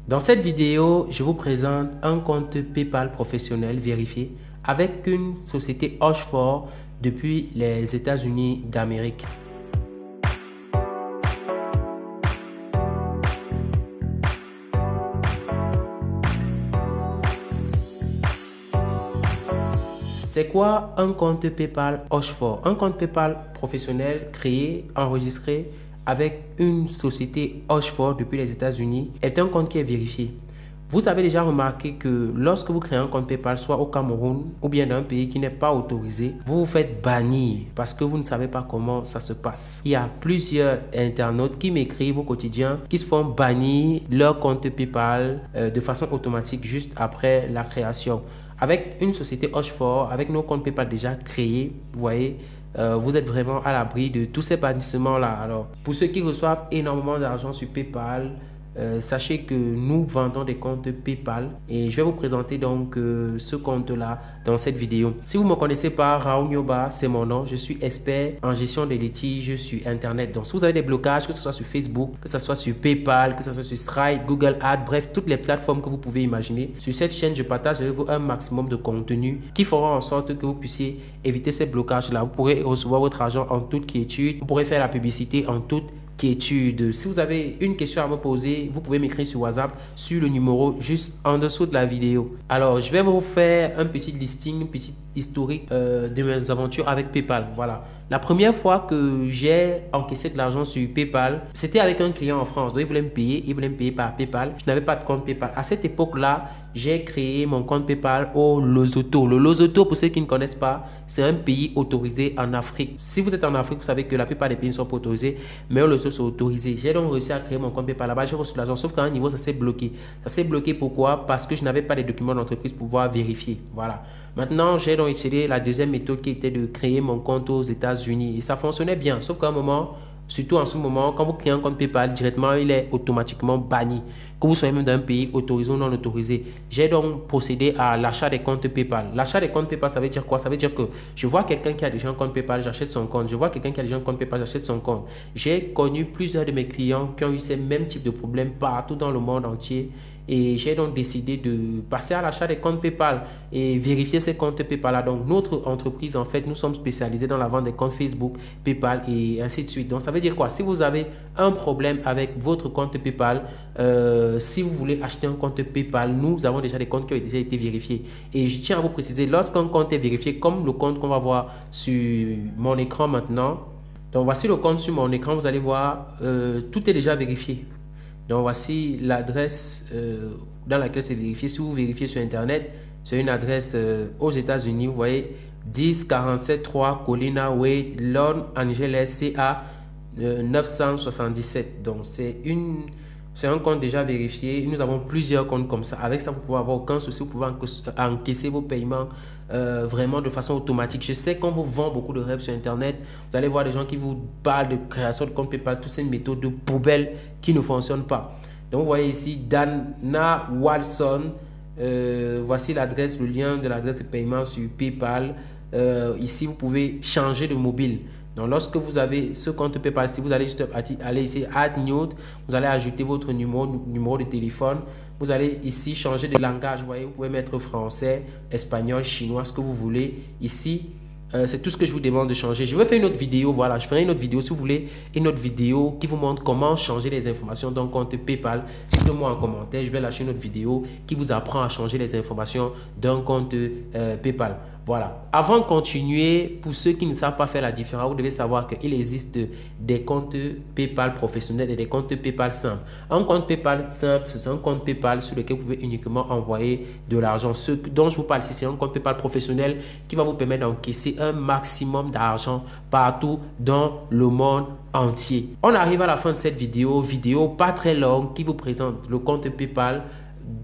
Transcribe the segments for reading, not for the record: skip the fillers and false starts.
Dans cette vidéo, je vous présente un compte PayPal professionnel vérifié avec une société Hochefort depuis les États-Unis d'Amérique. C'est quoi un compte PayPal Hochefort? Un compte PayPal professionnel créé, enregistré avec une société Hochefort depuis les États-Unis est un compte qui est vérifié. Vous avez déjà remarqué que lorsque vous créez un compte PayPal, soit au Cameroun ou bien dans un pays qui n'est pas autorisé, vous vous faites bannir parce que vous ne savez pas comment ça se passe. Il y a plusieurs internautes qui m'écrivent au quotidien qui se font bannir leur compte PayPal de façon automatique juste après la création. Avec une société Hochefort, avec nos comptes PayPal déjà créés, vous voyez, vous êtes vraiment à l'abri de tous ces bannissements-là. Alors, pour ceux qui reçoivent énormément d'argent sur PayPal, sachez que nous vendons des comptes PayPal et je vais vous présenter donc ce compte-là dans cette vidéo. Si vous ne me connaissez pas, Raoul Nyoba, c'est mon nom. Je suis expert en gestion des litiges sur Internet. Donc, si vous avez des blocages, que ce soit sur Facebook, que ce soit sur PayPal, que ce soit sur Stripe, Google Ads, bref, toutes les plateformes que vous pouvez imaginer. Sur cette chaîne, je partage avec vous un maximum de contenu qui fera en sorte que vous puissiez éviter ces blocages-là. Vous pourrez recevoir votre argent en toute quiétude. Vous pourrez faire la publicité en toute quiétude. Si vous avez une question à me poser, vous pouvez m'écrire sur WhatsApp sur le numéro juste en dessous de la vidéo. Alors, je vais vous faire un petit listing, un petit historique de mes aventures avec PayPal. Voilà. La première fois que j'ai encaissé de l'argent sur PayPal, c'était avec un client en France. Donc, il voulait me payer par PayPal. Je n'avais pas de compte PayPal. À cette époque-là, j'ai créé mon compte PayPal au Lesotho. Le Lesotho, pour ceux qui ne connaissent pas, c'est un pays autorisé en Afrique. Si vous êtes en Afrique, vous savez que la plupart des pays ne sont pas autorisés, mais au Lesotho, c'est autorisé. J'ai donc réussi à créer mon compte PayPal là-bas. J'ai reçu l'argent, sauf qu'à un niveau, ça s'est bloqué. Ça s'est bloqué pourquoi? Parce que je n'avais pas les documents d'entreprise pour pouvoir vérifier. Voilà. Maintenant, j'ai donc utilisé la deuxième méthode qui était de créer mon compte aux États-Unis. Et ça fonctionnait bien, sauf qu'à un moment, surtout en ce moment, quand vous créez un compte PayPal, directement, il est automatiquement banni. Que vous soyez même dans un pays autorisé ou non autorisé. J'ai donc procédé à l'achat des comptes PayPal. L'achat des comptes PayPal, ça veut dire quoi? Ça veut dire que je vois quelqu'un qui a déjà un compte PayPal, j'achète son compte. Je vois quelqu'un qui a déjà un compte PayPal, j'achète son compte. J'ai connu plusieurs de mes clients qui ont eu ces mêmes types de problèmes partout dans le monde entier. Et j'ai donc décidé de passer à l'achat des comptes PayPal et vérifier ces comptes PayPal-là. Donc, notre entreprise, en fait, nous sommes spécialisés dans la vente des comptes Facebook, PayPal et ainsi de suite. Donc, ça veut dire quoi? Si vous avez un problème avec votre compte PayPal, si vous voulez acheter un compte PayPal, nous avons déjà des comptes qui ont déjà été vérifiés. Et je tiens à vous préciser, lorsqu'un compte est vérifié, comme le compte qu'on va voir sur mon écran maintenant, donc voici le compte sur mon écran, vous allez voir, tout est déjà vérifié. Donc, voici l'adresse dans laquelle c'est vérifié. Si vous vérifiez sur Internet, c'est une adresse aux États-Unis. Vous voyez 10473 Colina Way, Los Angeles, CA 977. Donc, c'est un compte déjà vérifié. Nous avons plusieurs comptes comme ça. Avec ça, vous pouvez avoir aucun souci. Vous pouvez encaisser vos paiements vraiment de façon automatique. Je sais qu'on vous vend beaucoup de rêves sur Internet. Vous allez voir des gens qui vous parlent de création de compte PayPal, toutes ces méthodes de poubelle qui ne fonctionnent pas. Donc, vous voyez ici Dana Watson. Voici l'adresse, le lien de l'adresse de paiement sur PayPal. Ici, vous pouvez changer de mobile. Donc, lorsque vous avez ce compte PayPal, si vous allez juste aller ici, Add New, vous allez ajouter votre numéro de téléphone. Vous allez ici changer de langage. Vous voyez, vous pouvez mettre français, espagnol, chinois, ce que vous voulez. Ici, c'est tout ce que je vous demande de changer. Je vais faire une autre vidéo. Voilà, je ferai une autre vidéo si vous voulez. Une autre vidéo qui vous montre comment changer les informations d'un compte PayPal. Dites-moi en commentaire. Je vais lâcher une autre vidéo qui vous apprend à changer les informations d'un compte PayPal. Voilà. Avant de continuer, pour ceux qui ne savent pas faire la différence, vous devez savoir qu'il existe des comptes PayPal professionnels et des comptes PayPal simples. Un compte PayPal simple, c'est un compte PayPal sur lequel vous pouvez uniquement envoyer de l'argent. Ce dont je vous parle ici, c'est un compte PayPal professionnel qui va vous permettre d'encaisser un maximum d'argent partout dans le monde entier. On arrive à la fin de cette vidéo pas très longue qui vous présente le compte PayPal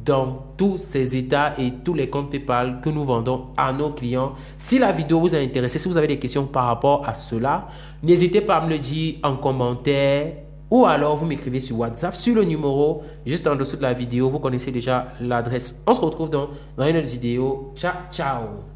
dans tous ces états et tous les comptes PayPal que nous vendons à nos clients. Si la vidéo vous a intéressé, si vous avez des questions par rapport à cela, n'hésitez pas à me le dire en commentaire ou alors vous m'écrivez sur WhatsApp sur le numéro juste en dessous de la vidéo. Vous connaissez déjà l'adresse. On se retrouve dans une autre vidéo. Ciao, ciao.